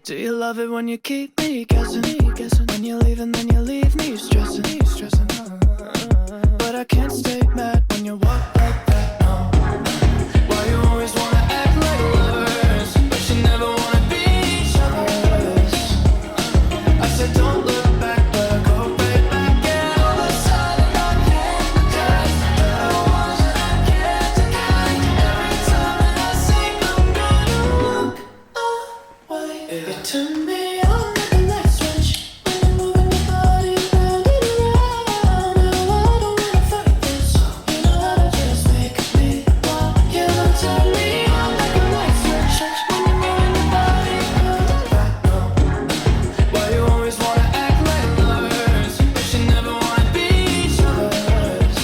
Do you love it when you keep me guessing? When you leave and then you leave me stressing. But I can't stay mad when you walk like that, no. Why you always wanna act like lovers, but you never wanna be each other's? I said don't look back, but I go right back. And all of a sudden I'm hypnotized. You're the one that I can't deny. Every time that I sing I'm gonna look away. You turn me on like a light switch when you're moving your body round and around. Now I don't wanna fight this. You know how to just make me want you. Turn me on like a light switch when you're moving your body round and around. Why you always wanna act like lovers, but you never wanna be each other's?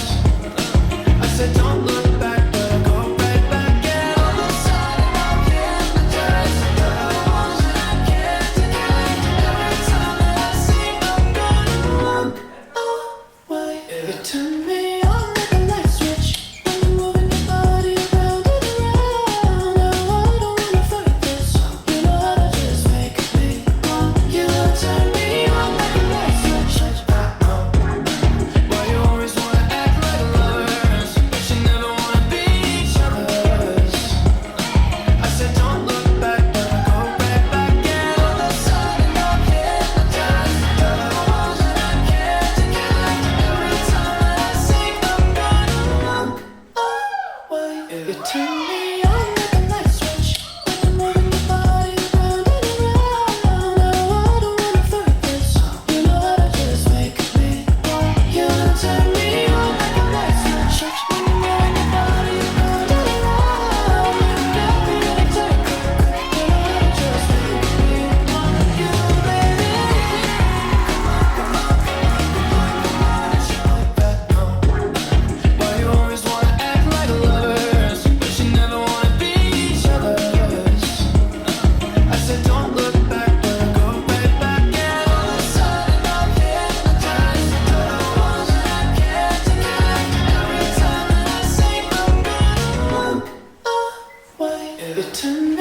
I said don't look back, but I go right back. And all of a sudden I'm hypnotized. You're the one that I can't deny. Every time that I sing I'm gonna look away. You turn me on like a light switch when you're moving your body round and around. Now I don't wanna fight this. You know how to just make me want you. Turn me on like a light switch. Why you always wanna act like lovers, but you never wanna be each other's? I said don't look back, but I go right back. And all of a sudden I'm hypnotized. You're the one that I can't deny. Every time that I sing I'm gonna look away. You turn me on like a light switch when you're moving your body round and around. Now I don't wanna fight this. You know how to just make me want you. Turn me on like a light switch when you're moving your body round and around. You got me addicted. You know how to just make me want you, baby. Come on, it's you like that, no. Why you always wanna act like lovers, but you never wanna be each other's? I said don't look back, but I go right back. And all of a sudden I'm hypnotized. You're the one that I can't deny. Every time that I sing I'm gonna look away. You turn me